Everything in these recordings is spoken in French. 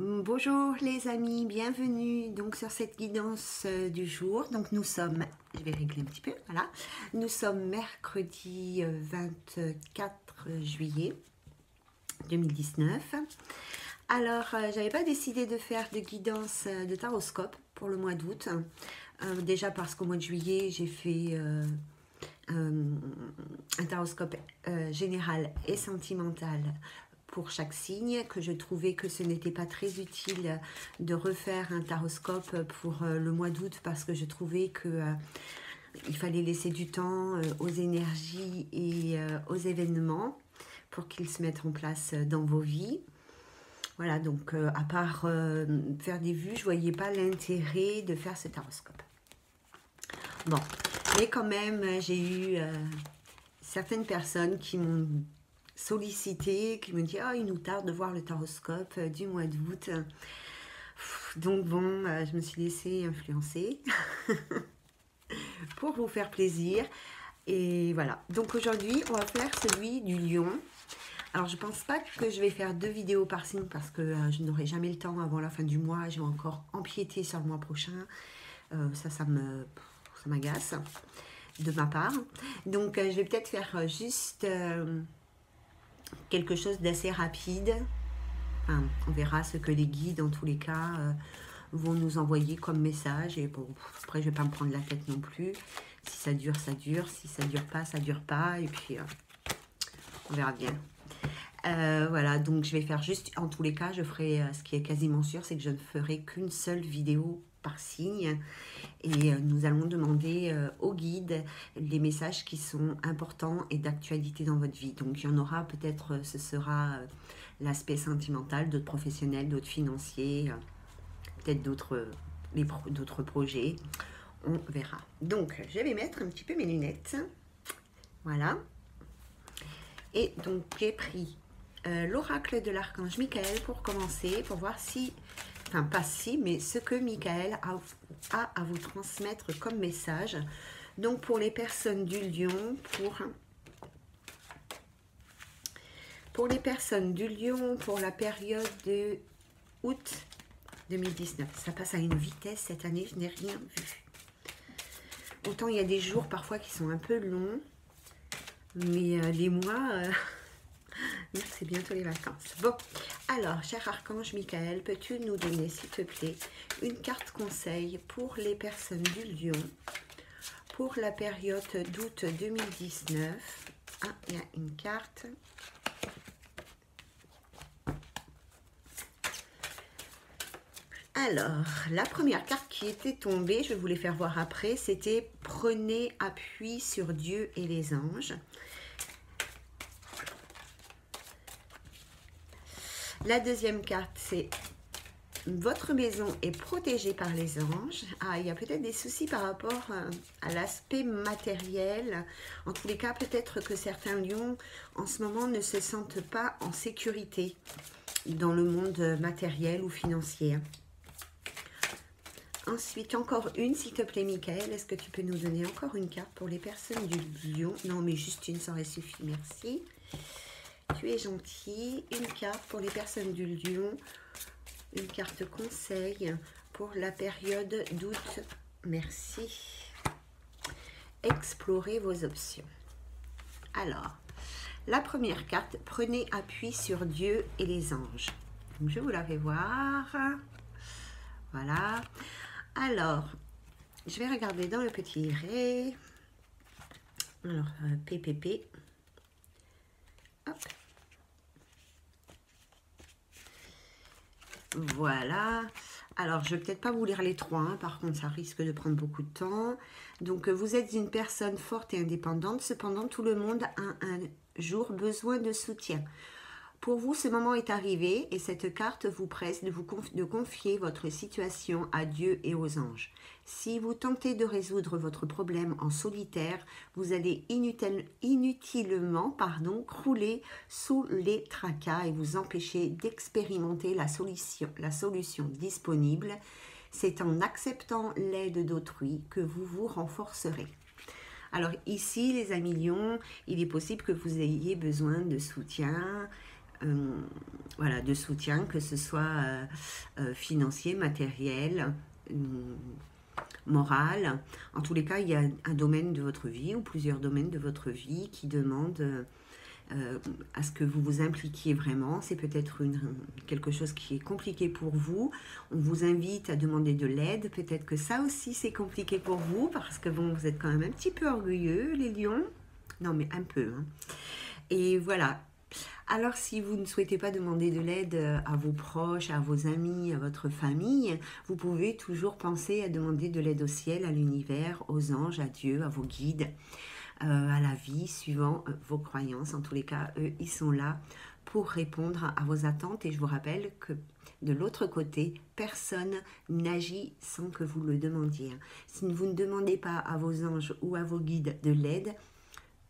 Bonjour les amis, bienvenue donc sur cette guidance du jour. Donc nous sommes, je vais régler un petit peu, voilà. Nous sommes mercredi 24 juillet 2019. Alors j'avais pas décidé de faire de guidance de taroscope pour le mois d'août. Déjà parce qu'au mois de juillet j'ai fait un taroscope général et sentimental pour chaque signe, que je trouvais que ce n'était pas très utile de refaire un taroscope pour le mois d'août parce que je trouvais que il fallait laisser du temps aux énergies et aux événements pour qu'ils se mettent en place dans vos vies. Voilà, donc à part faire des vues, je voyais pas l'intérêt de faire ce taroscope. Bon, mais quand même, j'ai eu certaines personnes qui m'ont sollicité, qui me dit « Ah, il nous tarde de voir le taroscope du mois d'août. » Donc bon, je me suis laissée influencer pour vous faire plaisir. Et voilà, donc aujourd'hui, on va faire celui du lion. Alors, je pense pas que je vais faire 2 vidéos par signe parce que je n'aurai jamais le temps avant la fin du mois. Je vais encore empiéter sur le mois prochain. Ça m'agace de ma part. Donc, je vais peut-être faire juste quelque chose d'assez rapide. Enfin, on verra ce que les guides, dans tous les cas, vont nous envoyer comme message. Et bon, après, je ne vais pas me prendre la tête non plus. Si ça dure, ça dure. Si ça dure pas, ça dure pas. Et puis, on verra bien. Voilà, donc je vais faire juste, en tous les cas, je ferai, ce qui est quasiment sûr, c'est que je ne ferai qu'une seule vidéo par signe. Et nous allons demander au guide les messages qui sont importants et d'actualité dans votre vie. Donc, il y en aura peut-être, ce sera l'aspect sentimental, d'autres professionnels, d'autres financiers, peut-être d'autres projets. On verra. Donc, je vais mettre un petit peu mes lunettes. Voilà. Et donc, j'ai pris l'oracle de l'archange Michael pour commencer, pour voir si, enfin pas si, mais ce que Michael a à vous transmettre comme message. Donc pour les personnes du lion, pour les personnes du lion, pour la période de août 2019. Ça passe à une vitesse cette année, je n'ai rien vu. Autant il y a des jours parfois qui sont un peu longs, mais les mois... c'est bientôt les vacances. Bon, alors, cher archange Michael, peux-tu nous donner, s'il te plaît, une carte conseil pour les personnes du lion pour la période d'août 2019? Ah, il y a une carte. Alors, la première carte qui était tombée, je vais vous les faire voir après, c'était « Prenez appui sur Dieu et les anges ». La deuxième carte, c'est « Votre maison est protégée par les anges ». Ah, il y a peut-être des soucis par rapport à l'aspect matériel. En tous les cas, peut-être que certains lions, en ce moment, ne se sentent pas en sécurité dans le monde matériel ou financier. Ensuite, encore une, s'il te plaît, Michael. Est-ce que tu peux nous donner encore une carte pour les personnes du lion? Non, mais juste une, ça aurait suffi. Merci. Tu es gentil. Une carte pour les personnes du lion. Une carte conseil pour la période d'août. Merci. Explorez vos options. Alors, la première carte, prenez appui sur Dieu et les anges. Donc, je vous la fais voir. Voilà. Alors, je vais regarder dans le petit livret. Alors, PPP. Hop. Voilà. Alors, je ne vais peut-être pas vous lire les trois, hein, par contre, ça risque de prendre beaucoup de temps. Donc, vous êtes une personne forte et indépendante. Cependant, tout le monde a un jour besoin de soutien. Pour vous, ce moment est arrivé et cette carte vous presse de confier votre situation à Dieu et aux anges. Si vous tentez de résoudre votre problème en solitaire, vous allez inutilement crouler sous les tracas et vous empêcher d'expérimenter la solution disponible. C'est en acceptant l'aide d'autrui que vous vous renforcerez. Alors ici, les amis lions, il est possible que vous ayez besoin de soutien, voilà, de soutien, que ce soit financier, matériel, moral. En tous les cas, il y a un domaine de votre vie ou plusieurs domaines de votre vie qui demandent à ce que vous vous impliquiez vraiment. C'est peut-être quelque chose qui est compliqué pour vous. On vous invite à demander de l'aide. Peut-être que ça aussi c'est compliqué pour vous parce que bon, vous êtes quand même un petit peu orgueilleux, les lions. Non, mais un peu. Hein. Et voilà. Alors, si vous ne souhaitez pas demander de l'aide à vos proches, à vos amis, à votre famille, vous pouvez toujours penser à demander de l'aide au ciel, à l'univers, aux anges, à Dieu, à vos guides, à la vie, suivant vos croyances. En tous les cas, eux, ils sont là pour répondre à vos attentes. Et je vous rappelle que de l'autre côté, personne n'agit sans que vous le demandiez. Si vous ne demandez pas à vos anges ou à vos guides de l'aide,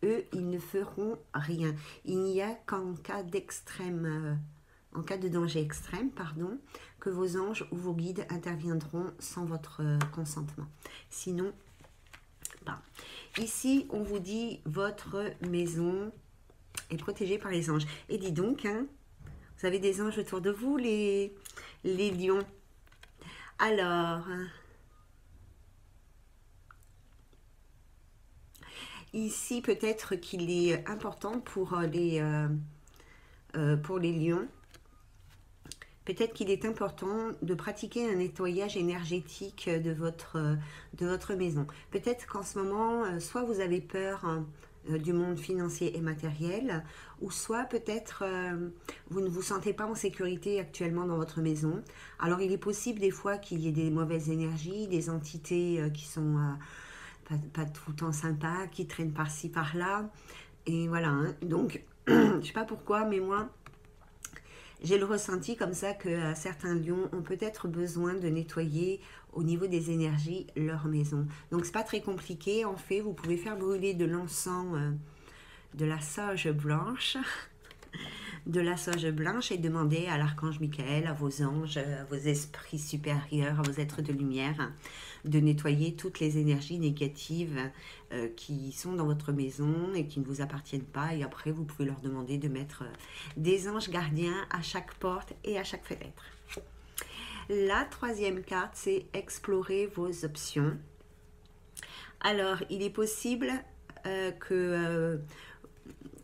eux, ils ne feront rien. Il n'y a qu'en cas d'extrême, en cas de danger extrême, pardon, que vos anges ou vos guides interviendront sans votre consentement. Sinon, pas. Ici, on vous dit votre maison est protégée par les anges. Et dis donc, hein, vous avez des anges autour de vous, les lions. Alors, ici, peut-être qu'il est important pour les lions. Peut-être qu'il est important de pratiquer un nettoyage énergétique de votre maison. Peut-être qu'en ce moment, soit vous avez peur du monde financier et matériel, ou soit peut-être vous ne vous sentez pas en sécurité actuellement dans votre maison. Alors il est possible des fois qu'il y ait des mauvaises énergies, des entités qui sont pas tout le temps sympas, qui traînent par-ci par-là. Et voilà, hein. Donc je ne sais pas pourquoi, mais moi j'ai le ressenti comme ça que certains lions ont peut-être besoin de nettoyer au niveau des énergies leur maison. Donc c'est pas très compliqué, en fait, vous pouvez faire brûler de l'encens, de la sauge blanche, et demander à l'archange Michael, à vos anges, à vos esprits supérieurs, à vos êtres de lumière, de nettoyer toutes les énergies négatives qui sont dans votre maison et qui ne vous appartiennent pas. Et après, vous pouvez leur demander de mettre des anges gardiens à chaque porte et à chaque fenêtre. La troisième carte, c'est explorer vos options. Alors, il est possible que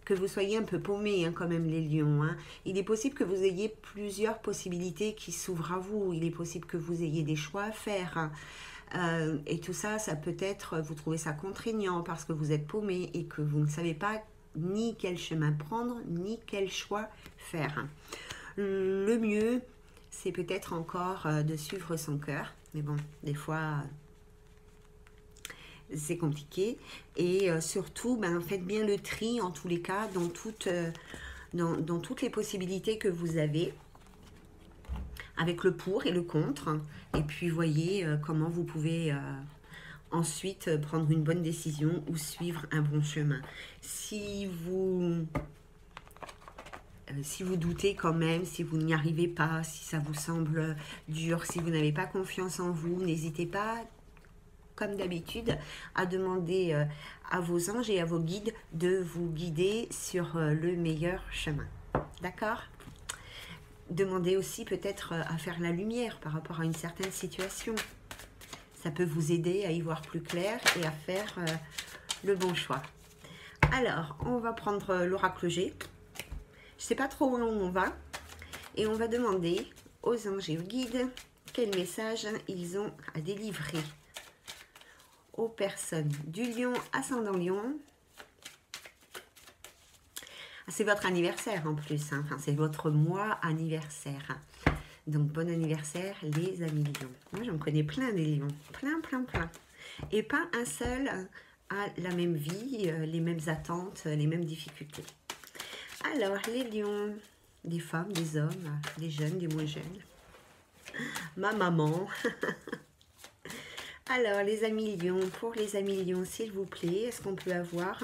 vous soyez un peu paumé, hein, quand même, les lions. Hein. Il est possible que vous ayez plusieurs possibilités qui s'ouvrent à vous. Il est possible que vous ayez des choix à faire. Hein. Et tout ça, ça peut être, vous trouvez ça contraignant parce que vous êtes paumé et que vous ne savez pas ni quel chemin prendre, ni quel choix faire. Le mieux, c'est peut-être encore de suivre son cœur. Mais bon, des fois, c'est compliqué. Et surtout, faites bien le tri, en tous les cas, dans toutes les possibilités que vous avez, avec le pour et le contre. Et puis, voyez comment vous pouvez ensuite prendre une bonne décision ou suivre un bon chemin. Si vous doutez quand même, si vous n'y arrivez pas, si ça vous semble dur, si vous n'avez pas confiance en vous, n'hésitez pas, comme d'habitude, à demander à vos anges et à vos guides de vous guider sur le meilleur chemin. D'accord ? Demandez aussi peut-être à faire la lumière par rapport à une certaine situation. Ça peut vous aider à y voir plus clair et à faire le bon choix. Alors, on va prendre l'oracle G. Je ne sais pas trop où on va. Et on va demander aux anges et aux guides quel message ils ont à délivrer aux personnes du lion, ascendant lion. C'est votre anniversaire en plus, hein. Enfin, c'est votre mois anniversaire. Donc, bon anniversaire les amis lions. Moi, j'en connais plein des lions. Plein. Et pas un seul a la même vie, les mêmes attentes, les mêmes difficultés. Alors, les lions, des femmes, des hommes, des jeunes, des moins jeunes. Ma maman. Alors, les amis lions, pour les amis lions, s'il vous plaît, est-ce qu'on peut avoir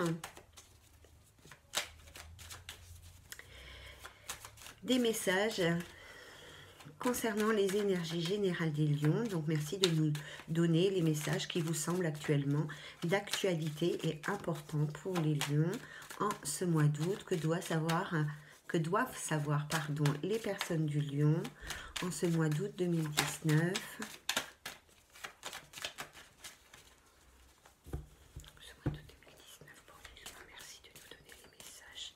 des messages concernant les énergies générales des lions? Donc, merci de nous donner les messages qui vous semblent actuellement d'actualité et importants pour les lions en ce mois d'août. Que que doivent savoir, pardon, les personnes du Lion en ce mois d'août 2019. Ce mois d'août 2019 pour les Lions. Merci de nous donner les messages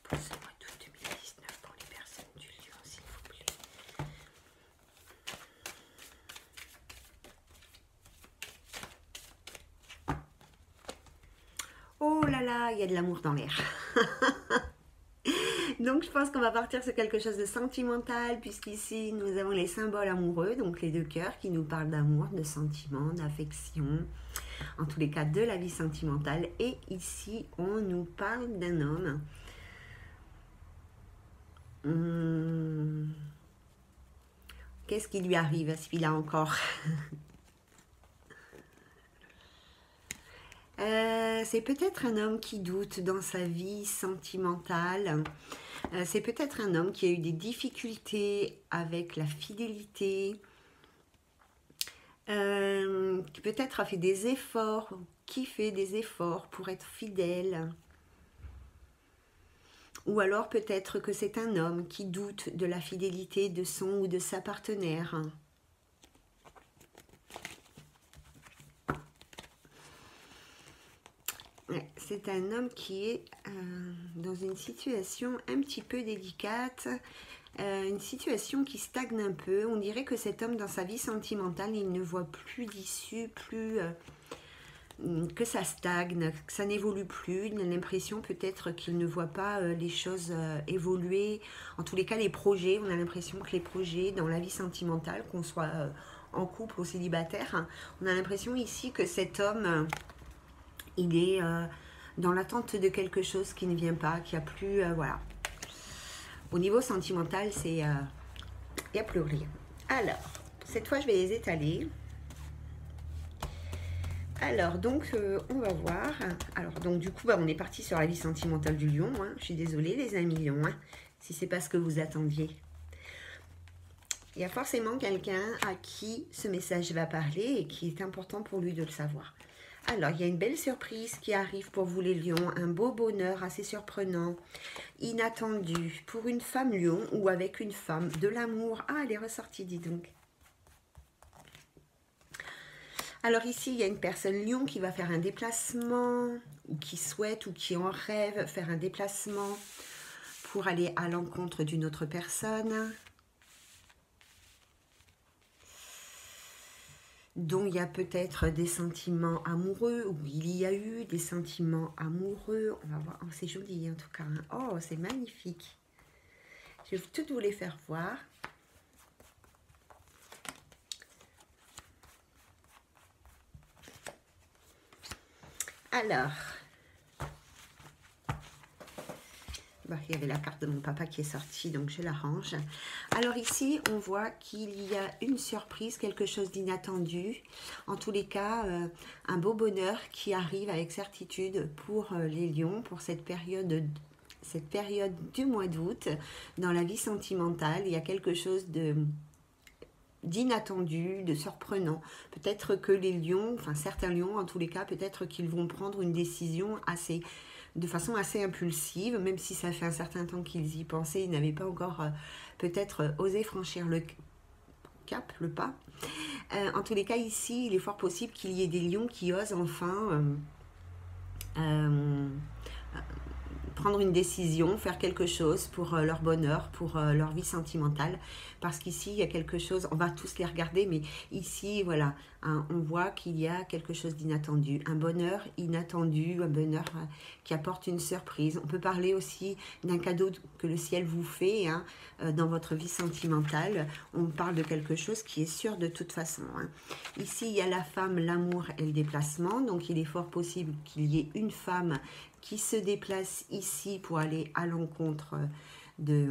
pour ce mois d'août 2019 pour les personnes du Lion, s'il vous plaît. Oh là là, il y a de l'amour dans l'air. Donc je pense qu'on va partir sur quelque chose de sentimental, puisqu'ici nous avons les symboles amoureux, donc les deux cœurs qui nous parlent d'amour, de sentiments, d'affection, en tous les cas de la vie sentimentale. Et ici on nous parle d'un homme. Qu'est-ce qui lui arrive à celui-là encore? C'est peut-être un homme qui doute dans sa vie sentimentale. C'est peut-être un homme qui a eu des difficultés avec la fidélité, qui peut-être a fait des efforts, qui fait des efforts pour être fidèle. Ou alors peut-être que c'est un homme qui doute de la fidélité de son ou de sa partenaire. C'est un homme qui est dans une situation un petit peu délicate, une situation qui stagne un peu. On dirait que cet homme, dans sa vie sentimentale, il ne voit plus d'issue, que ça stagne, que ça n'évolue plus. Il a l'impression peut-être qu'il ne voit pas les choses évoluer. En tous les cas, les projets, on a l'impression que les projets dans la vie sentimentale, qu'on soit en couple ou célibataire, hein, on a l'impression ici que cet homme... il est dans l'attente de quelque chose qui ne vient pas, qui a plus... voilà. Au niveau sentimental, c'est... il n'y a plus rien. Alors, cette fois, je vais les étaler. Alors, donc, on va voir. Alors, donc, du coup, on est parti sur la vie sentimentale du Lion. Hein. Je suis désolée, les amis Lion, hein, si c'est pas ce que vous attendiez. Il y a forcément quelqu'un à qui ce message va parler et qui est important pour lui de le savoir. Alors, il y a une belle surprise qui arrive pour vous les lions, un beau bonheur assez surprenant, inattendu, pour une femme lion ou avec une femme, de l'amour. Ah, elle est ressortie, dis donc. Alors ici, il y a une personne lion qui va faire un déplacement, ou qui souhaite, ou qui en rêve faire un déplacement pour aller à l'encontre d'une autre personne. Dont il y a peut-être des sentiments amoureux, ou il y a eu des sentiments amoureux. On va voir, oh, c'est joli en tout cas. Hein. Oh, c'est magnifique. Je vais toutes vous les faire voir. Alors, il y avait la carte de mon papa qui est sortie, donc je la range. Alors ici, on voit qu'il y a une surprise, quelque chose d'inattendu. En tous les cas, un beau bonheur qui arrive avec certitude pour les lions, pour cette période du mois d'août. Dans la vie sentimentale, il y a quelque chose d'inattendu, de surprenant. Peut-être que les lions, enfin certains lions en tous les cas, peut-être qu'ils vont prendre une décision de façon assez impulsive, même si ça fait un certain temps qu'ils y pensaient, ils n'avaient pas encore peut-être osé franchir le cap, le pas. En tous les cas, ici, il est fort possible qu'il y ait des lions qui osent enfin prendre une décision, faire quelque chose pour leur bonheur, pour leur vie sentimentale, parce qu'ici il y a quelque chose, on va tous les regarder, mais ici voilà, hein, on voit qu'il y a quelque chose d'inattendu, un bonheur inattendu, un bonheur qui apporte une surprise. On peut parler aussi d'un cadeau que le ciel vous fait hein, dans votre vie sentimentale. On parle de quelque chose qui est sûr de toute façon. Hein. Ici il y a la femme, l'amour et le déplacement, donc il est fort possible qu'il y ait une femme qui se déplace ici pour aller à l'encontre de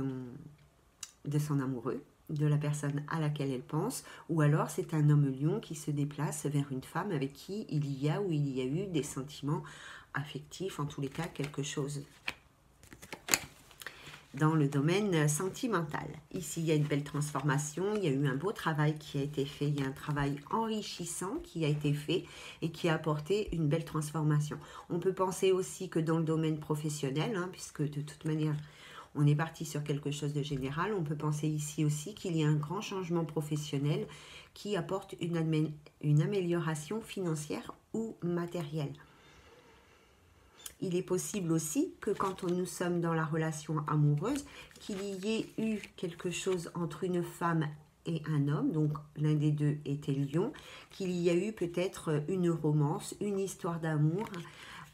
son amoureux, de la personne à laquelle elle pense, ou alors c'est un homme lion qui se déplace vers une femme avec qui il y a ou il y a eu des sentiments affectifs, en tous les cas quelque chose dans le domaine sentimental. Ici, il y a une belle transformation, il y a eu un beau travail qui a été fait, il y a un travail enrichissant qui a été fait et qui a apporté une belle transformation. On peut penser aussi que dans le domaine professionnel, hein, puisque de toute manière, On est parti sur quelque chose de général. On peut penser ici aussi qu'il y a un grand changement professionnel qui apporte une amélioration financière ou matérielle. Il est possible aussi que quand nous sommes dans la relation amoureuse, qu'il y ait eu quelque chose entre une femme et un homme, donc l'un des deux était lion, qu'il y a eu peut-être une romance, une histoire d'amour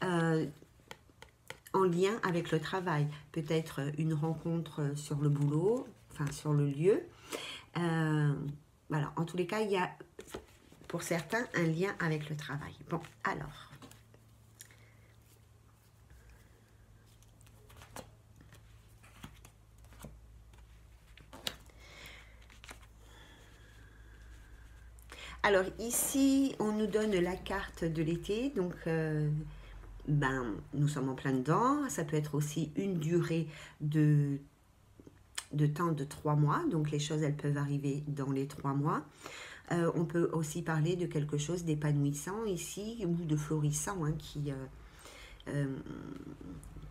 en lien avec le travail, peut-être une rencontre sur le boulot, enfin sur le lieu. Voilà, en tous les cas, il y a pour certains un lien avec le travail. Bon, alors... Alors ici, on nous donne la carte de l'été, donc nous sommes en plein dedans. Ça peut être aussi une durée de temps de 3 mois, donc les choses elles peuvent arriver dans les 3 mois. On peut aussi parler de quelque chose d'épanouissant ici, ou de florissant, hein,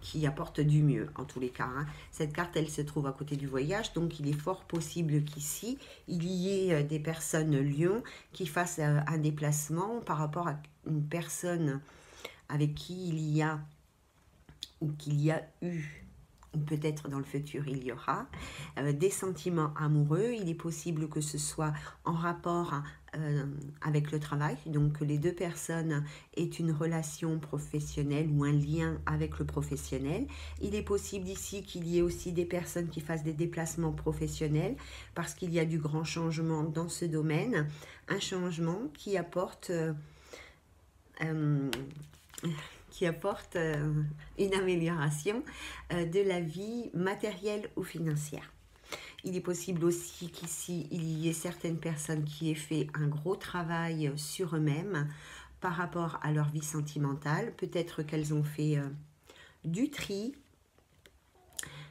qui apporte du mieux en tous les cas. Hein. Cette carte, elle se trouve à côté du voyage, donc il est fort possible qu'ici, il y ait des personnes lions qui fassent un déplacement par rapport à une personne avec qui il y a, ou qu'il y a eu, ou peut-être dans le futur il y aura, des sentiments amoureux. Il est possible que ce soit en rapport avec le travail, donc que les deux personnes aient une relation professionnelle ou un lien avec le professionnel. Il est possible ici qu'il y ait aussi des personnes qui fassent des déplacements professionnels parce qu'il y a du grand changement dans ce domaine, un changement qui apporte une amélioration de la vie matérielle ou financière. Il est possible aussi qu'ici, il y ait certaines personnes qui aient fait un gros travail sur eux-mêmes par rapport à leur vie sentimentale. Peut-être qu'elles ont fait du tri,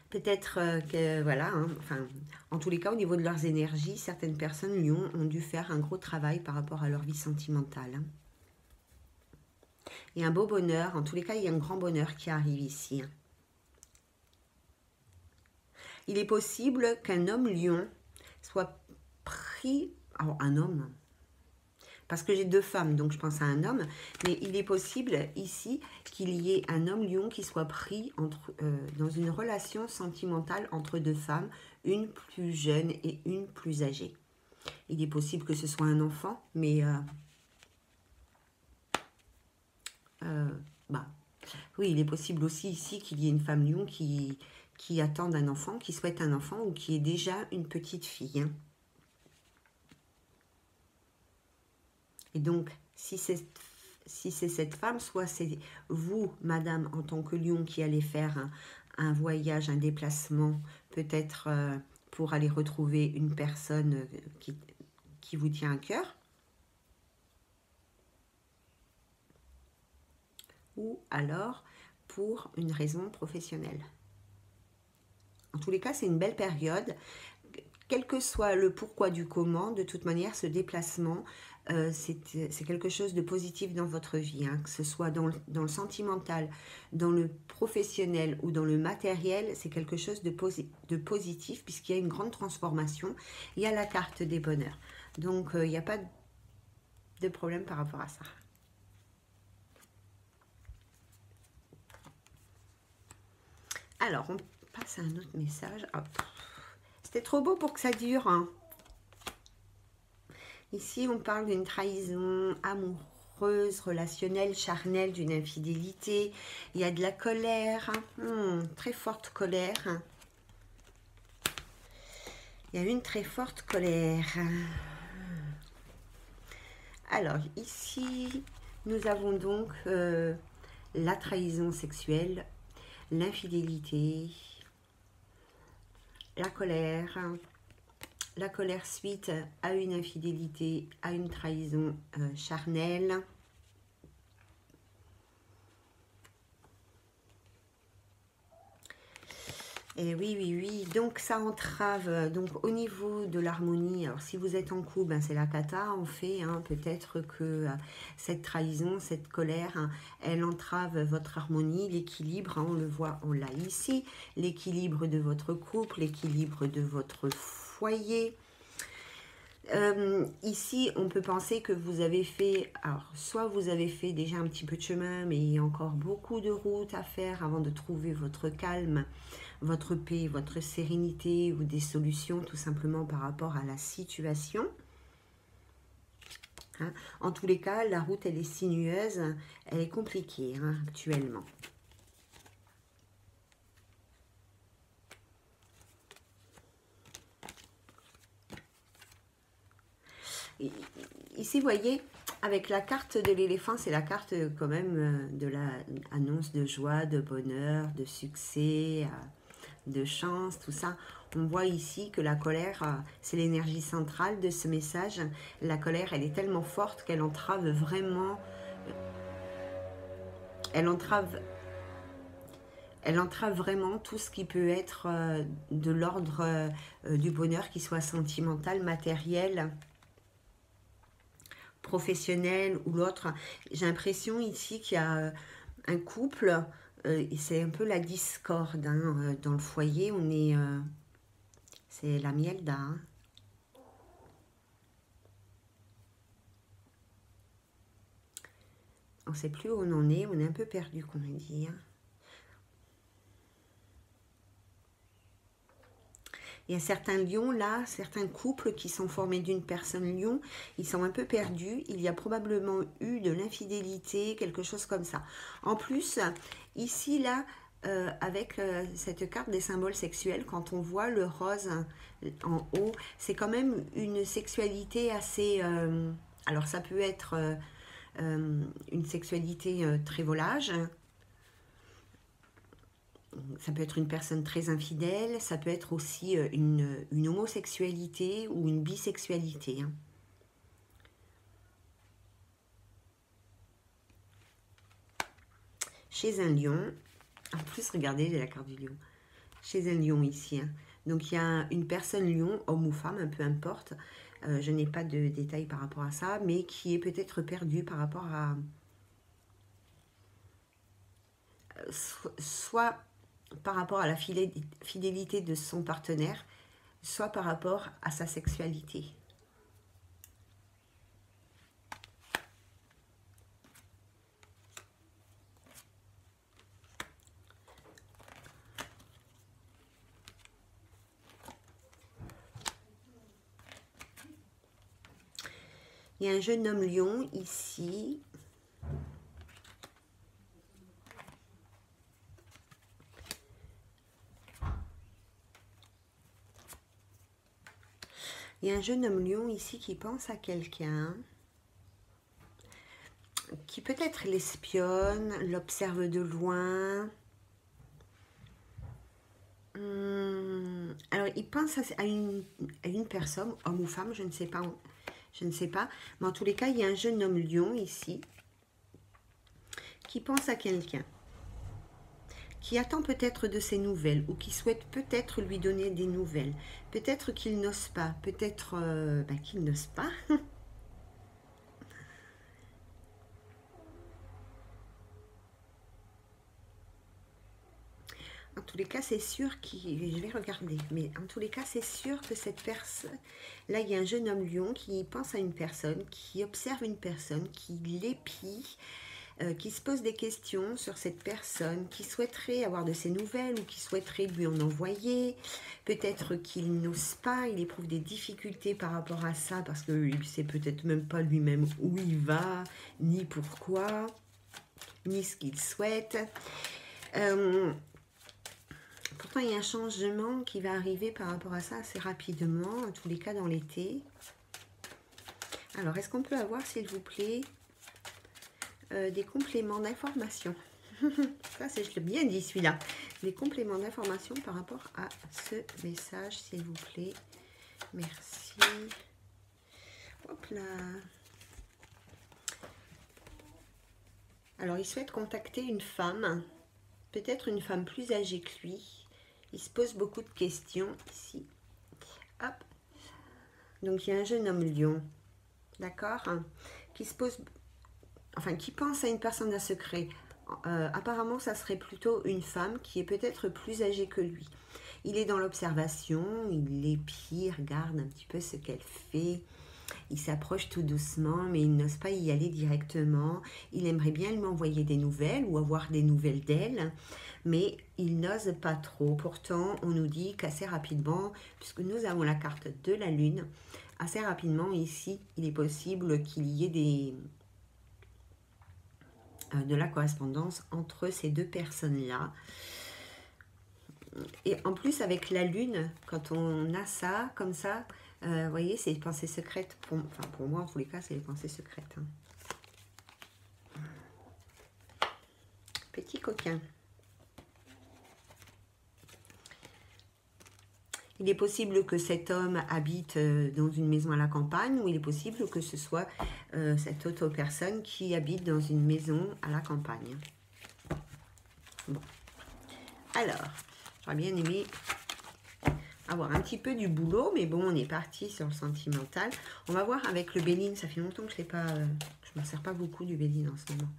peut-être que, voilà, hein, enfin, en tous les cas, au niveau de leurs énergies, certaines personnes lions ont dû faire un gros travail par rapport à leur vie sentimentale. Hein. Et un beau bonheur, en tous les cas, il y a un grand bonheur qui arrive ici. Hein. Il est possible qu'un homme lion soit pris... Alors, un homme, parce que j'ai deux femmes, donc je pense à un homme, mais il est possible ici qu'il y ait un homme lion qui soit pris dans une relation sentimentale entre deux femmes, une plus jeune et une plus âgée. Il est possible que ce soit un enfant, mais... oui, il est possible aussi ici qu'il y ait une femme lion qui attend un enfant, qui souhaite un enfant ou qui est déjà une petite fille. Hein. Et donc, si c'est cette femme, soit c'est vous, madame, en tant que lion, qui allez faire un voyage, un déplacement, peut-être pour aller retrouver une personne qui vous tient à cœur. Ou alors pour une raison professionnelle. En tous les cas, c'est une belle période. Quel que soit le pourquoi du comment, de toute manière, ce déplacement, c'est quelque chose de positif dans votre vie, hein, que ce soit dans le sentimental, dans le professionnel ou dans le matériel, c'est quelque chose de positif puisqu'il y a une grande transformation. Il y a la carte des bonheurs. Donc, il n'y a pas de problème par rapport à ça. Alors, on passe à un autre message. C'était trop beau pour que ça dure. Hein. Ici, on parle d'une trahison amoureuse, relationnelle, charnelle, d'une infidélité. Il y a de la colère, très forte colère. Il y a une très forte colère. Alors, ici, nous avons donc la trahison sexuelle, l'infidélité, la colère suite à une infidélité, à une trahison charnelle. Et oui, oui, oui, donc ça entrave, donc au niveau de l'harmonie, alors si vous êtes en couple, ben, c'est la cata en fait, hein, peut-être que cette trahison, cette colère, hein, elle entrave votre harmonie, l'équilibre, hein, on le voit, on l'a ici, l'équilibre de votre couple, l'équilibre de votre foyer. Ici, on peut penser que vous avez fait, alors soit vous avez fait déjà un petit peu de chemin, mais il y a encore beaucoup de route à faire avant de trouver votre calme, votre paix, votre sérénité ou des solutions tout simplement par rapport à la situation. Hein. En tous les cas, la route, elle est sinueuse, elle est compliquée hein, actuellement. Ici, vous voyez, avec la carte de l'éléphant, c'est la carte quand même de l'annonce de joie, de bonheur, de succès, de chance, tout ça. On voit ici que la colère, c'est l'énergie centrale de ce message. La colère, elle est tellement forte qu'elle entrave vraiment, elle entrave vraiment tout ce qui peut être de l'ordre du bonheur, qui soit sentimental, matériel, professionnel ou l'autre. J'ai l'impression ici qu'il y a un couple, c'est un peu la discorde hein, dans le foyer. On est, c'est la Mielda. Hein. On ne sait plus où on en est, on est un peu perdu, qu'on a dit. Hein. Il y a certains lions là, certains couples qui sont formés d'une personne lion, ils sont un peu perdus. Il y a probablement eu de l'infidélité, quelque chose comme ça. En plus, ici là, avec cette carte des symboles sexuels, quand on voit le rose en haut, c'est quand même une sexualité assez... alors ça peut être une sexualité très volage. Ça peut être une personne très infidèle, ça peut être aussi une homosexualité ou une bisexualité. Hein. Chez un lion, en plus regardez, j'ai la carte du lion. Chez un lion ici, hein. Donc il y a une personne lion, homme ou femme, peu importe, je n'ai pas de détails par rapport à ça, mais qui est peut-être perdue par rapport à... soit par rapport à la fidélité de son partenaire, soit par rapport à sa sexualité. Il y a un jeune homme lion ici. Il y a un jeune homme lion ici qui pense à quelqu'un, qui peut-être l'espionne, l'observe de loin. Alors, il pense à une personne, homme ou femme, je ne sais pas. Je ne sais pas. Mais en tous les cas, il y a un jeune homme lion ici qui pense à quelqu'un, qui attend peut-être de ses nouvelles ou qui souhaite peut-être lui donner des nouvelles. Peut-être qu'il n'ose pas, peut-être qu'il n'ose pas. En tous les cas, c'est sûr qu'il... Je vais regarder. Mais en tous les cas, c'est sûr que cette personne... Là, il y a un jeune homme lion qui pense à une personne, qui observe une personne, qui l'épie, qui se pose des questions sur cette personne, qui souhaiterait avoir de ses nouvelles ou qui souhaiterait lui en envoyer. Peut-être qu'il n'ose pas, il éprouve des difficultés par rapport à ça parce qu'il ne sait peut-être même pas lui-même où il va, ni pourquoi, ni ce qu'il souhaite. Pourtant, il y a un changement qui va arriver par rapport à ça assez rapidement, en tous les cas dans l'été. Alors, est-ce qu'on peut avoir, s'il vous plaît, des compléments d'information? Ça, je l'ai bien dit, celui-là. Des compléments d'information par rapport à ce message, s'il vous plaît. Merci. Hop là. Alors, il souhaite contacter une femme, peut-être une femme plus âgée que lui, Il se pose beaucoup de questions ici. Hop. Donc, il y a un jeune homme lion, d'accord, qui se pose, enfin, qui pense à une personne d'un secret. Apparemment, ça serait plutôt une femme qui est peut-être plus âgée que lui. Il est dans l'observation, il l'épie, il regarde un petit peu ce qu'elle fait. Il s'approche tout doucement, mais il n'ose pas y aller directement. Il aimerait bien lui envoyer des nouvelles ou avoir des nouvelles d'elle, mais il n'ose pas trop. Pourtant, on nous dit qu'assez rapidement, puisque nous avons la carte de la Lune, assez rapidement ici, il est possible qu'il y ait de la correspondance entre ces deux personnes-là. Et en plus, avec la Lune, quand on a ça, comme ça, vous voyez, c'est les pensées secrètes. Pour moi, en tous les cas, c'est les pensées secrètes. Hein. Petit coquin. Il est possible que cet homme habite dans une maison à la campagne, ou il est possible que ce soit cette autre personne qui habite dans une maison à la campagne. Bon. Alors, j'aurais bien aimé avoir un petit peu du boulot, mais bon, on est parti sur le sentimental. On va voir avec le Béline. Ça fait longtemps que je m'en sers pas beaucoup du Béline en ce moment.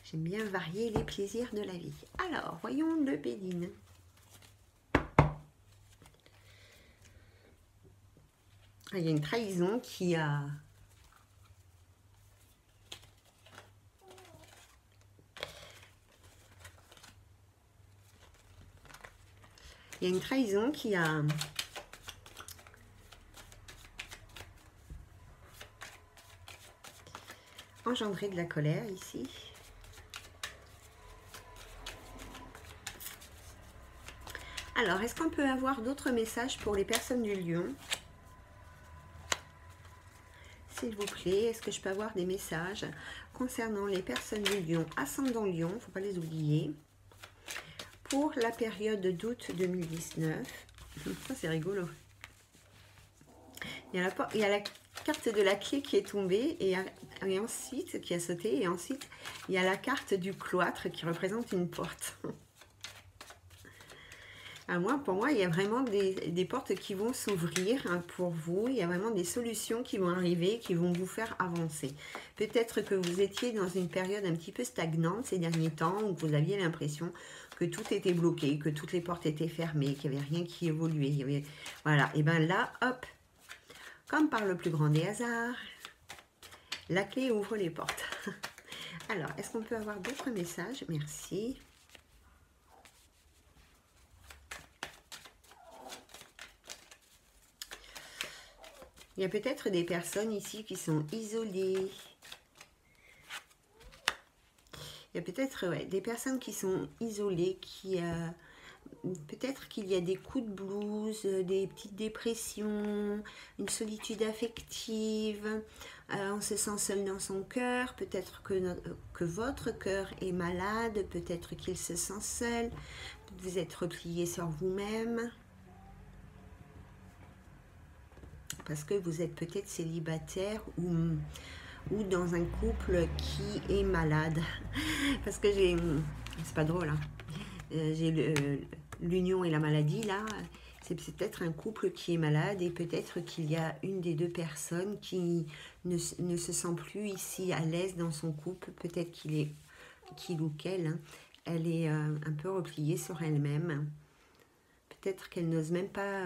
J'aime bien varier les plaisirs de la vie. Alors, voyons le Béline. Il y a une trahison qui a... Il y a une trahison qui a... engendré de la colère ici. Alors, est-ce qu'on peut avoir d'autres messages pour les personnes du Lion? S'il vous plaît, est-ce que je peux avoir des messages concernant les personnes du Lion, ascendant Lion, il ne faut pas les oublier, pour la période d'août 2019. Ça, c'est rigolo. Il y a la carte de la clé qui est tombée et ensuite, qui a sauté, et ensuite, il y a la carte du cloître qui représente une porte. Pour moi, il y a vraiment des portes qui vont s'ouvrir hein, pour vous. Il y a vraiment des solutions qui vont arriver, qui vont vous faire avancer. Peut-être que vous étiez dans une période un petit peu stagnante ces derniers temps, où vous aviez l'impression que tout était bloqué, que toutes les portes étaient fermées, qu'il n'y avait rien qui évoluait. Voilà, et bien là, hop, comme par le plus grand des hasards, la clé ouvre les portes. Alors, est-ce qu'on peut avoir d'autres messages? Merci. Il y a peut-être des personnes ici qui sont isolées. Il y a peut-être des personnes qui sont isolées, qui peut-être qu'il y a des coups de blues, des petites dépressions, une solitude affective, on se sent seul dans son cœur, peut-être que votre cœur est malade, peut-être qu'il se sent seul, vous êtes replié sur vous-même. Parce que vous êtes peut-être célibataire ou dans un couple qui est malade. Parce que j'ai... C'est pas drôle, hein. J'ai l'union et la maladie, là. C'est peut-être un couple qui est malade et peut-être qu'il y a une des deux personnes qui ne se sent plus ici à l'aise dans son couple. Peut-être qu'il ou qu'elle, hein, elle est un peu repliée sur elle-même. Peut-être qu'elle n'ose même pas...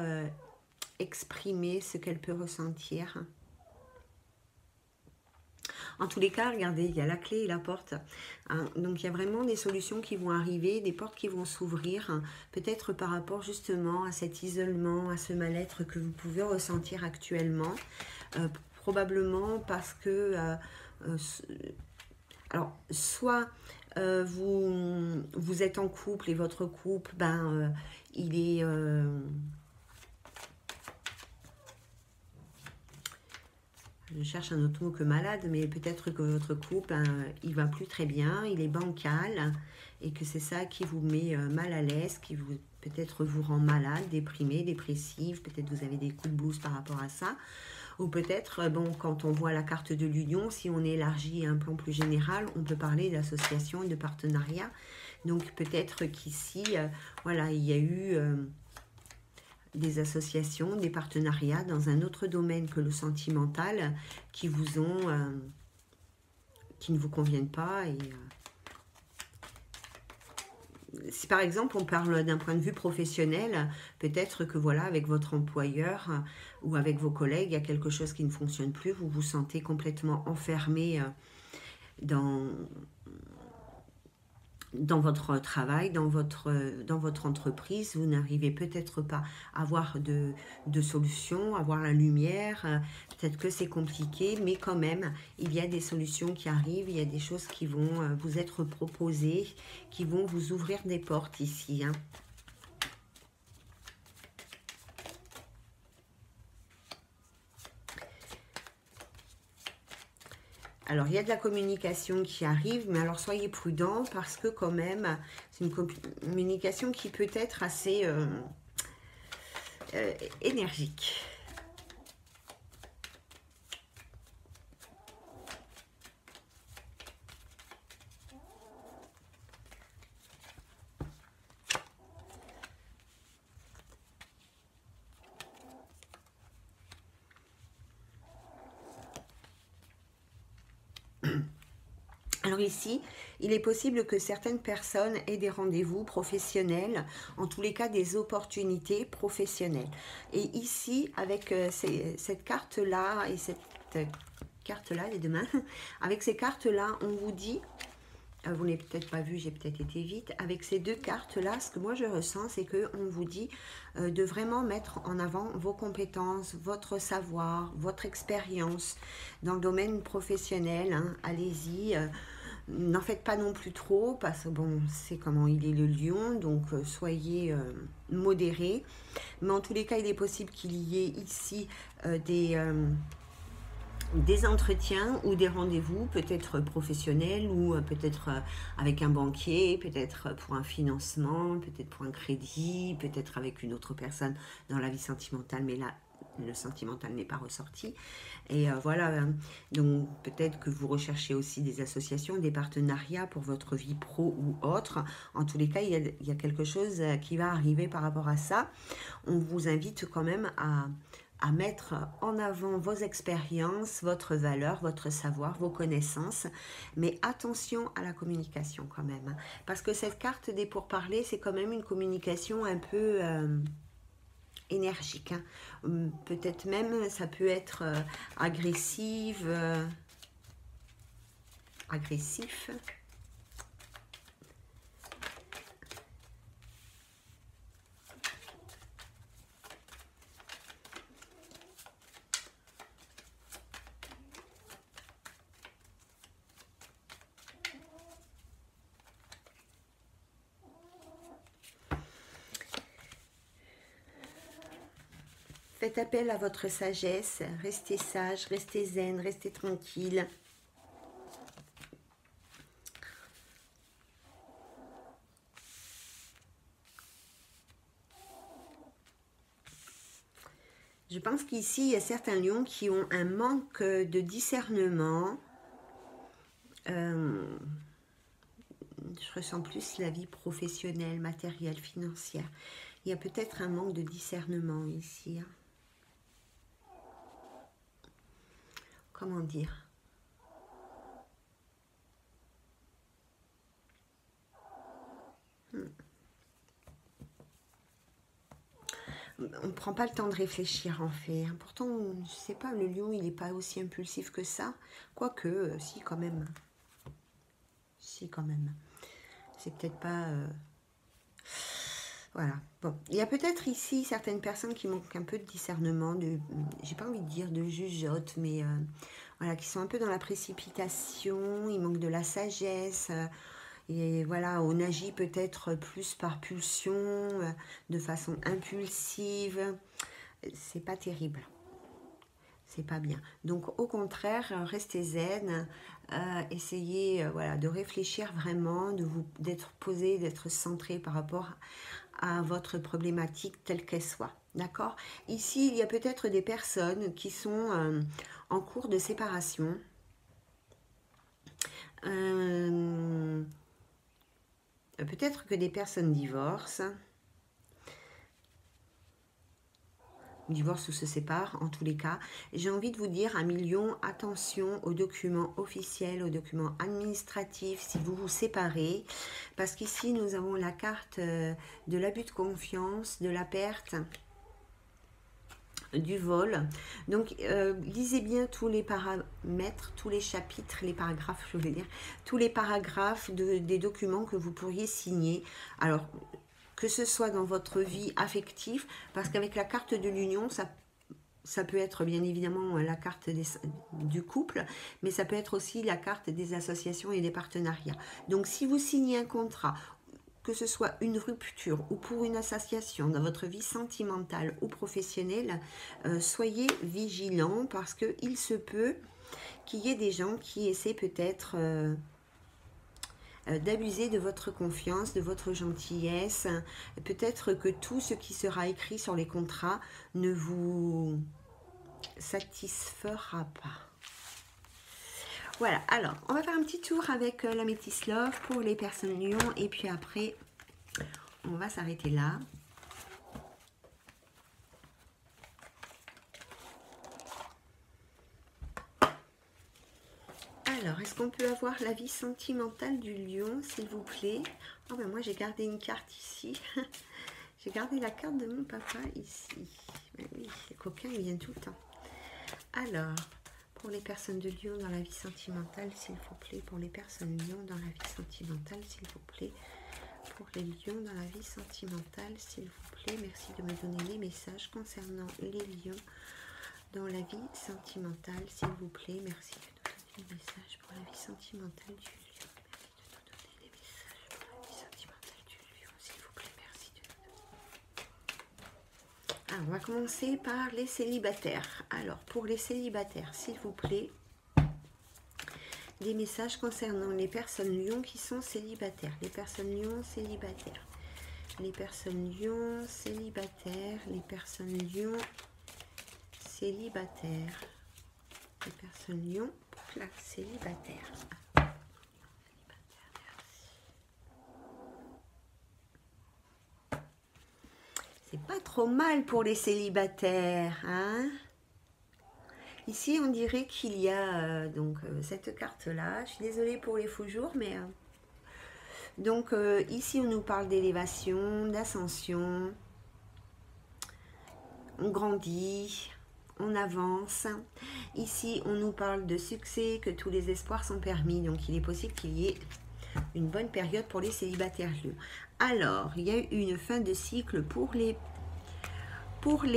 exprimer ce qu'elle peut ressentir. En tous les cas, regardez, il y a la clé et la porte. Hein, donc, il y a vraiment des solutions qui vont arriver, des portes qui vont s'ouvrir, hein, peut-être par rapport justement à cet isolement, à ce mal-être que vous pouvez ressentir actuellement. Probablement parce que... alors, soit vous êtes en couple et votre couple, il est... je cherche un autre mot que malade, mais peut-être que votre couple, il va plus très bien, il est bancal, et que c'est ça qui vous met mal à l'aise, qui peut-être vous rend malade, déprimé, dépressif, peut-être vous avez des coups de blues par rapport à ça, ou peut-être, bon, quand on voit la carte de l'union, si on élargit à un plan plus général, on peut parler d'association et de partenariat. Donc peut-être qu'ici, voilà, il y a eu des associations, des partenariats dans un autre domaine que le sentimental qui vous ont, qui ne vous conviennent pas. Et si par exemple on parle d'un point de vue professionnel, peut-être que voilà, avec votre employeur ou avec vos collègues, il y a quelque chose qui ne fonctionne plus, vous vous sentez complètement enfermé dans, dans votre travail, dans votre entreprise. Vous n'arrivez peut-être pas à avoir de solution, à voir la lumière. Peut-être que c'est compliqué, mais quand même, il y a des solutions qui arrivent, il y a des choses qui vont vous être proposées, qui vont vous ouvrir des portes ici, hein. Alors, il y a de la communication qui arrive, mais alors soyez prudents parce que quand même, c'est une communication qui peut être assez énergique. Alors ici, il est possible que certaines personnes aient des rendez-vous professionnels, en tous les cas des opportunités professionnelles. Et ici, avec cette carte-là et cette carte-là, les deux mains, avec ces cartes-là, on vous dit, vous n'avez peut-être pas vu, j'ai peut-être été vite, avec ces deux cartes-là, ce que moi je ressens, c'est qu'on vous dit de vraiment mettre en avant vos compétences, votre savoir, votre expérience dans le domaine professionnel, hein. Allez-y. N'en faites pas non plus trop, parce que bon, c'est comment il est le lion, donc soyez modérés. Mais en tous les cas, il est possible qu'il y ait ici des entretiens ou des rendez-vous, peut-être professionnels ou peut-être avec un banquier, peut-être pour un financement, peut-être pour un crédit, peut-être avec une autre personne dans la vie sentimentale, mais là, le sentimental n'est pas ressorti. Et voilà, donc peut-être que vous recherchez aussi des associations, des partenariats pour votre vie pro ou autre. En tous les cas, il y a quelque chose qui va arriver par rapport à ça. On vous invite quand même à mettre en avant vos expériences, votre valeur, votre savoir, vos connaissances. Mais attention à la communication quand même. Parce que cette carte des pourparlers, c'est quand même une communication un peu énergique, hein. Peut-être même, ça peut être agressive, agressif. Faites appel à votre sagesse, restez sage, restez zen, restez tranquille. Je pense qu'ici, il y a certains lions qui ont un manque de discernement. Je ressens plus la vie professionnelle, matérielle, financière. Il y a peut-être un manque de discernement ici, hein. Comment dire? On ne prend pas le temps de réfléchir en fait. Pourtant, je sais pas, le lion, il n'est pas aussi impulsif que ça. Quoique, si quand même. Si quand même. C'est peut-être pas... Voilà. Bon, il y a peut-être ici certaines personnes qui manquent un peu de discernement, j'ai pas envie de dire de jugeote, mais voilà, qui sont un peu dans la précipitation, ils manquent de la sagesse. Et voilà, on agit peut-être plus par pulsion, de façon impulsive. C'est pas terrible. C'est pas bien. Donc au contraire, restez zen, essayez voilà, de réfléchir vraiment, d'être posé, d'être centré par rapport à votre problématique telle qu'elle soit. D'accord? Ici, il y a peut-être des personnes qui sont en cours de séparation. peut-être que des personnes divorcent ou se séparent, en tous les cas. J'ai envie de vous dire, 1 million, attention aux documents officiels, aux documents administratifs, si vous vous séparez, parce qu'ici, nous avons la carte de l'abus de confiance, de la perte, du vol. Donc, lisez bien tous les paramètres, tous les chapitres, les paragraphes, je veux dire, tous les paragraphes des documents que vous pourriez signer. Alors, que ce soit dans votre vie affective, parce qu'avec la carte de l'union, ça peut être bien évidemment la carte du couple, mais ça peut être aussi la carte des associations et des partenariats. Donc si vous signez un contrat, que ce soit une rupture ou pour une association dans votre vie sentimentale ou professionnelle, soyez vigilants parce qu'il se peut qu'il y ait des gens qui essaient peut-être d'abuser de votre confiance, de votre gentillesse. Peut-être que tout ce qui sera écrit sur les contrats ne vous satisfera pas. Voilà, alors, on va faire un petit tour avec la Métis Love pour les personnes lions. Et puis après, on va s'arrêter là. Alors, est-ce qu'on peut avoir la vie sentimentale du lion, s'il vous plaît? Oh ben moi, j'ai gardé une carte ici. J'ai gardé la carte de mon papa ici. Ben oui, les coquins, ils viennent tout le temps. Alors, pour les personnes de lion dans la vie sentimentale, s'il vous plaît. Pour les personnes lions dans la vie sentimentale, s'il vous plaît. Pour les lions dans la vie sentimentale, s'il vous plaît. Merci de me donner les messages concernant les lions dans la vie sentimentale, s'il vous plaît. Merci de nous donner les messages pour la vie sentimentale du lion. Merci de nous donner les messages pour la vie sentimentale du lion, s'il vous plaît. Merci de nous donner. Alors, on va commencer par les célibataires. Alors, pour les célibataires, s'il vous plaît, des messages concernant les personnes lions qui sont célibataires. Les personnes lions célibataires. Les personnes lions célibataires. Les personnes lions célibataires. Les personnes lions pour la célibataire. C'est pas trop mal pour les célibataires, hein? Ici, on dirait qu'il y a cette carte-là. Je suis désolée pour les faux jours, mais... donc, ici, on nous parle d'élévation, d'ascension. On grandit, on avance. Ici, on nous parle de succès, que tous les espoirs sont permis. Donc, il est possible qu'il y ait une bonne période pour les célibataires lions. Alors, il y a eu une fin de cycle pour les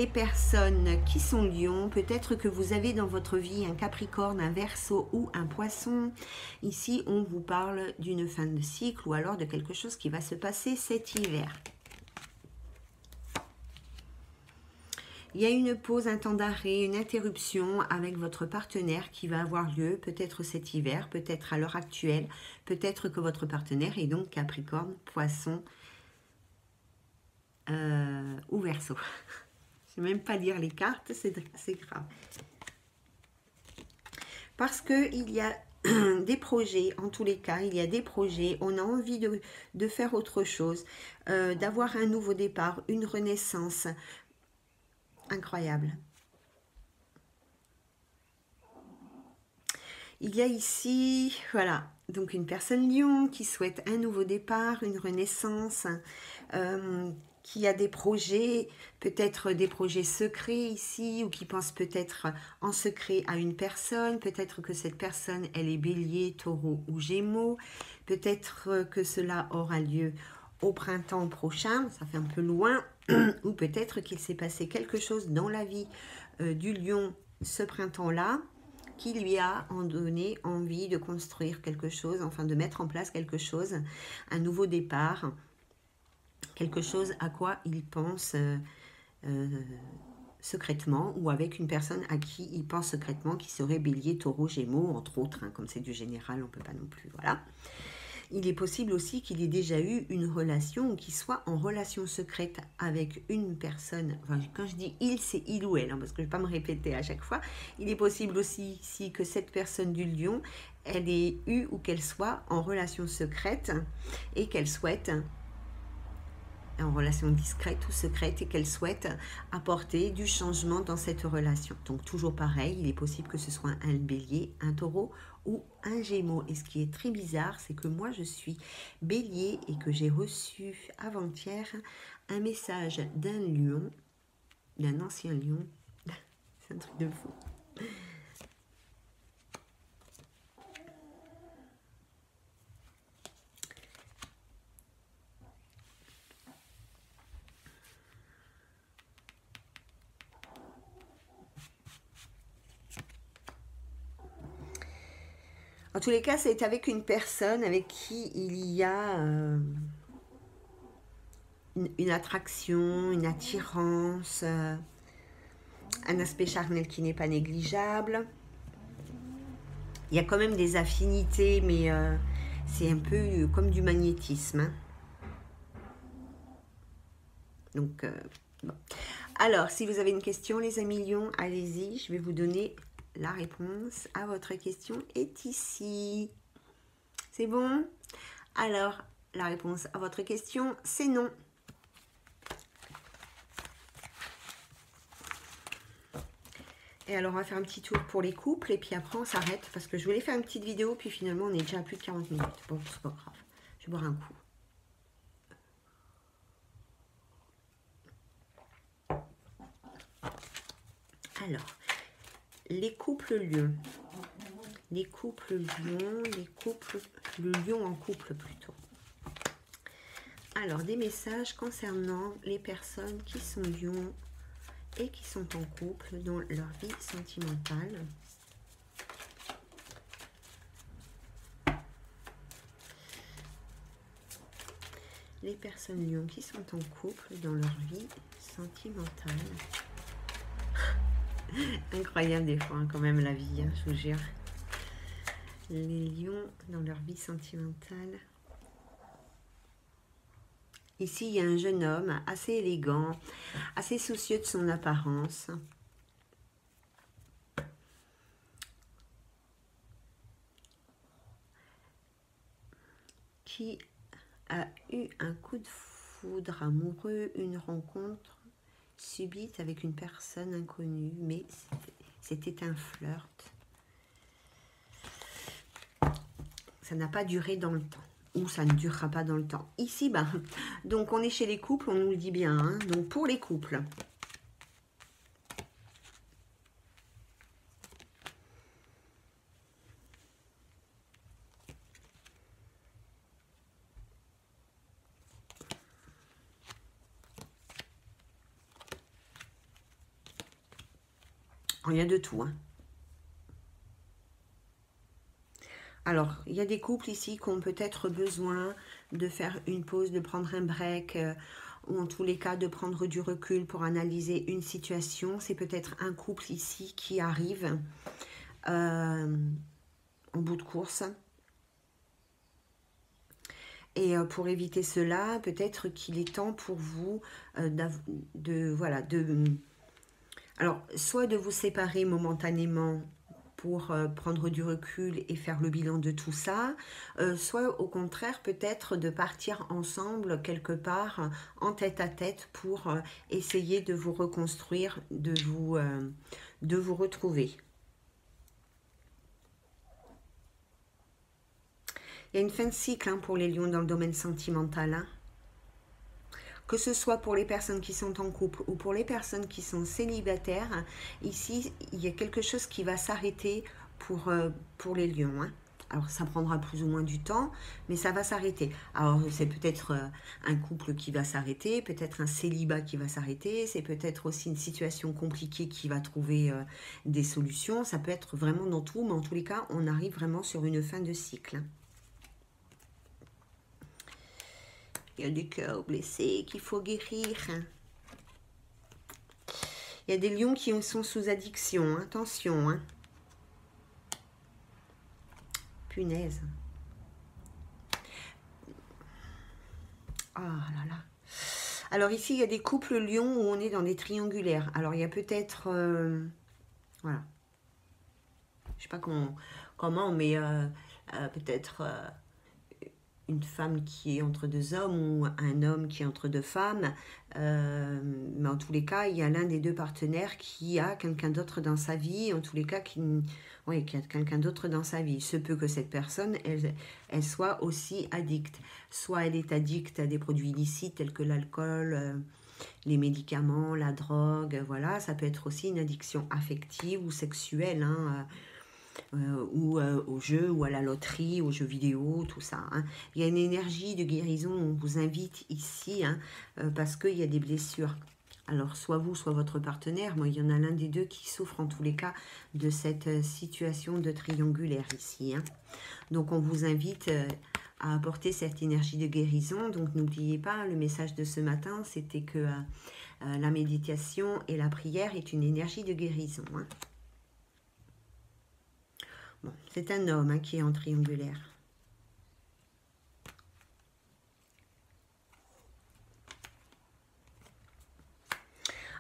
personnes qui sont lions. Peut-être que vous avez dans votre vie un Capricorne, un Verseau ou un Poisson. Ici, on vous parle d'une fin de cycle ou alors de quelque chose qui va se passer cet hiver. Il y a une pause, un temps d'arrêt, une interruption avec votre partenaire qui va avoir lieu peut-être cet hiver, peut-être à l'heure actuelle, peut-être que votre partenaire est donc Capricorne, Poisson ou Verseau. Je ne sais même pas lire les cartes, c'est grave. Parce qu'il y a des projets, en tous les cas, il y a des projets, on a envie de faire autre chose, d'avoir un nouveau départ, une renaissance. Incroyable. Il y a ici, voilà, donc une personne lion qui souhaite un nouveau départ, une renaissance, qui a des projets, peut-être des projets secrets ici, ou qui pense peut-être en secret à une personne, peut-être que cette personne, elle est bélier, taureau ou gémeaux, peut-être que cela aura lieu au printemps prochain, ça fait un peu loin, ou peut-être qu'il s'est passé quelque chose dans la vie du lion ce printemps-là, qui lui a donné envie de construire quelque chose, enfin de mettre en place quelque chose, un nouveau départ, quelque chose à quoi il pense secrètement, ou avec une personne à qui il pense secrètement, qui serait bélier, taureau, gémeaux, entre autres, hein, comme c'est du général, on ne peut pas non plus, voilà. il est possible aussi qu'il ait déjà eu une relation ou qu'il soit en relation secrète avec une personne. Enfin, quand je dis il, c'est il ou elle, hein, parce que je ne vais pas me répéter à chaque fois. Il est possible aussi si que cette personne du lion, elle ait eu ou qu'elle soit en relation secrète et qu'elle souhaite, en relation discrète ou secrète, et qu'elle souhaite apporter du changement dans cette relation. Donc toujours pareil, il est possible que ce soit un bélier, un taureau ou un gémeau. Et ce qui est très bizarre, c'est que moi je suis bélier et que j'ai reçu avant-hier un message d'un lion, d'un ancien lion. C'est un truc de fou. En tous les cas, c'est avec une personne avec qui il y a une attraction, une attirance, un aspect charnel qui n'est pas négligeable. Il y a quand même des affinités, mais c'est un peu comme du magnétisme. Hein. Donc, bon. Alors, si vous avez une question, les amis lions, allez-y, je vais vous donner la réponse à votre question est ici. C'est bon? Alors, la réponse à votre question, c'est non. Et alors, on va faire un petit tour pour les couples et puis après, on s'arrête parce que je voulais faire une petite vidéo puis finalement, on est déjà à plus de 40 minutes. Bon, c'est pas grave. Je vais boire un coup. Alors, les couples lions. Les couples lions, le lion en couple plutôt. Alors, des messages concernant les personnes qui sont lions et qui sont en couple dans leur vie sentimentale. Les personnes lions qui sont en couple dans leur vie sentimentale. Incroyable des fois, hein, quand même, la vie, hein, je vous jure. Les lions dans leur vie sentimentale. Ici, il y a un jeune homme assez élégant, assez soucieux de son apparence. Qui a eu un coup de foudre amoureux, une rencontre subite avec une personne inconnue, mais c'était un flirt. Ça n'a pas duré dans le temps. Ou ça ne durera pas dans le temps. Ici, ben, donc on est chez les couples, on nous le dit bien. Hein, donc pour les couples. Il y a de tout. Hein. Alors, il y a des couples ici qui ont peut-être besoin de faire une pause, de prendre un break, ou en tous les cas de prendre du recul pour analyser une situation. C'est peut-être un couple ici qui arrive en bout de course. Et pour éviter cela, peut-être qu'il est temps pour vous alors, soit de vous séparer momentanément pour prendre du recul et faire le bilan de tout ça, soit au contraire peut-être de partir ensemble quelque part en tête-à-tête pour essayer de vous reconstruire, de vous retrouver. Il y a une fin de cycle hein, pour les lions dans le domaine sentimental. Hein. Que ce soit pour les personnes qui sont en couple ou pour les personnes qui sont célibataires, ici, il y a quelque chose qui va s'arrêter pour les lions. Hein. Alors, ça prendra plus ou moins du temps, mais ça va s'arrêter. Alors, c'est peut-être un couple qui va s'arrêter, peut-être un célibat qui va s'arrêter, c'est peut-être aussi une situation compliquée qui va trouver des solutions. Ça peut être vraiment dans tout, mais en tous les cas, on arrive vraiment sur une fin de cycle. Hein. Il y a des cœurs blessés qu'il faut guérir. Il y a des lions qui sont sous addiction. Attention. Hein. Punaise. Ah là là. Alors ici, il y a des couples lions où on est dans des triangulaires. Alors il y a peut-être... voilà. Je sais pas comment mais peut-être une femme qui est entre deux hommes ou un homme qui est entre deux femmes. Mais en tous les cas, il y a l'un des deux partenaires qui a quelqu'un d'autre dans sa vie. En tous les cas, oui, qui a quelqu'un d'autre dans sa vie. Il se peut que cette personne, elle soit aussi addicte. Soit elle est addicte à des produits illicites tels que l'alcool, les médicaments, la drogue. Voilà, ça peut être aussi une addiction affective ou sexuelle, hein, ou au jeu, ou à la loterie, aux jeux vidéo, tout ça. Hein. Il y a une énergie de guérison, on vous invite ici, hein, parce qu'il y a des blessures. Alors, soit vous, soit votre partenaire, moi, il y en a l'un des deux qui souffre en tous les cas de cette situation de triangulaire ici. Hein. Donc, on vous invite à apporter cette énergie de guérison. Donc, n'oubliez pas, le message de ce matin, c'était que la méditation et la prière est une énergie de guérison. Hein. Bon, c'est un homme hein, qui est en triangulaire.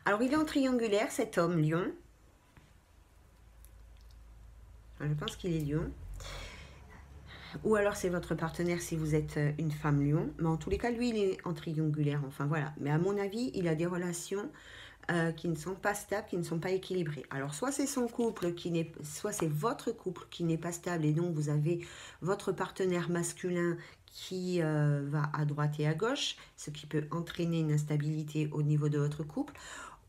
Alors, il est en triangulaire, cet homme, lion. Je pense qu'il est lion. Ou alors, c'est votre partenaire si vous êtes une femme lion. Mais en tous les cas, lui, il est en triangulaire. Enfin, voilà. Mais à mon avis, il a des relations qui ne sont pas stables, qui ne sont pas équilibrées. Alors, soit c'est son couple, soit c'est votre couple qui n'est pas stable et donc vous avez votre partenaire masculin qui va à droite et à gauche, ce qui peut entraîner une instabilité au niveau de votre couple.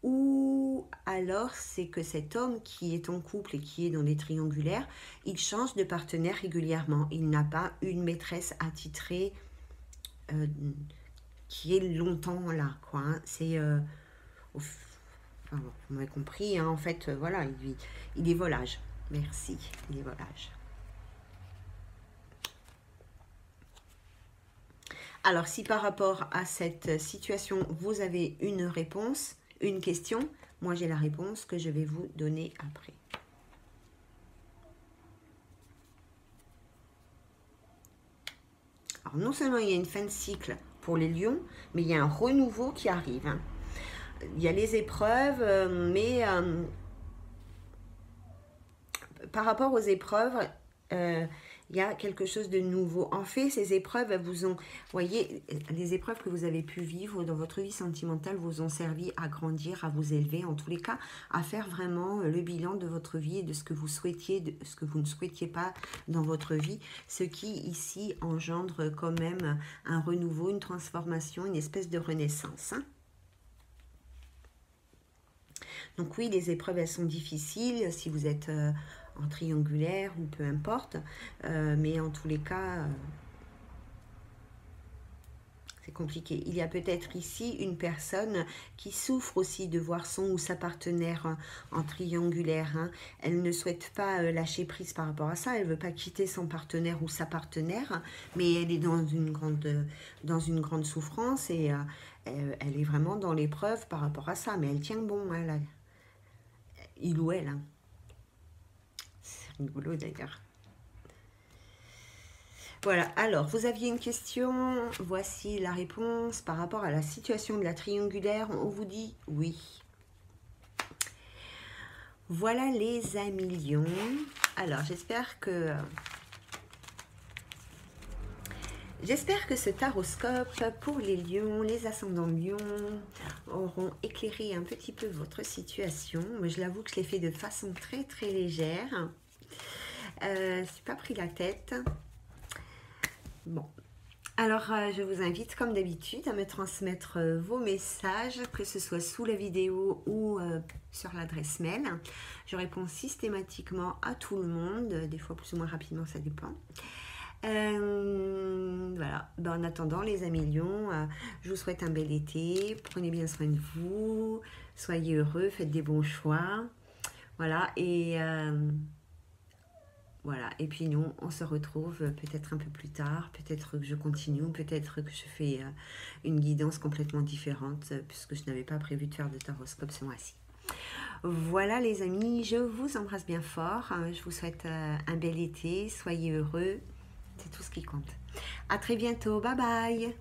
Ou alors c'est que cet homme qui est en couple et qui est dans les triangulaires, il change de partenaire régulièrement. Il n'a pas une maîtresse attitrée qui est longtemps là, quoi. Hein. C'est... enfin, vous m'avez compris, hein, en fait, voilà, il est volage. Merci, il est volage. Alors, si par rapport à cette situation, vous avez une réponse, une question, moi j'ai la réponse que je vais vous donner après. Alors, non seulement il y a une fin de cycle pour les lions, mais il y a un renouveau qui arrive. Hein. Il y a les épreuves, mais par rapport aux épreuves, il y a quelque chose de nouveau. En fait, ces épreuves vous ont, voyez, les épreuves que vous avez pu vivre dans votre vie sentimentale vous ont servi à grandir, à vous élever, en tous les cas, à faire vraiment le bilan de votre vie et de ce que vous souhaitiez, de ce que vous ne souhaitiez pas dans votre vie, ce qui ici engendre quand même un renouveau, une transformation, une espèce de renaissance. Hein. Donc oui, les épreuves, elles sont difficiles si vous êtes en triangulaire ou peu importe. Mais en tous les cas, c'est compliqué. Il y a peut-être ici une personne qui souffre aussi de voir son ou sa partenaire en triangulaire. Hein. Elle ne souhaite pas lâcher prise par rapport à ça. Elle ne veut pas quitter son partenaire ou sa partenaire. Mais elle est dans une grande souffrance et elle est vraiment dans l'épreuve par rapport à ça. Mais elle tient bon, hein, il ou elle. Hein. C'est rigolo d'ailleurs. Voilà, alors vous aviez une question, voici la réponse par rapport à la situation de la triangulaire, on vous dit oui. Voilà les amis lions. Alors j'espère que ce taroscope pour les lions, les ascendants lions, auront éclairé un petit peu votre situation. Moi, je l'avoue que je l'ai fait de façon très très légère. Je n'ai pas pris la tête. Bon. Alors, je vous invite, comme d'habitude, à me transmettre vos messages, que ce soit sous la vidéo ou sur l'adresse mail. Je réponds systématiquement à tout le monde, des fois plus ou moins rapidement, ça dépend. Voilà, ben, en attendant les amis lions, je vous souhaite un bel été, prenez bien soin de vous, soyez heureux, faites des bons choix, voilà, et voilà, et puis nous, on se retrouve peut-être un peu plus tard, peut-être que je continue, peut-être que je fais une guidance complètement différente, puisque je n'avais pas prévu de faire de taroscope ce mois-ci. Voilà les amis, je vous embrasse bien fort, je vous souhaite un bel été, soyez heureux. C'est tout ce qui compte. À très bientôt. Bye bye.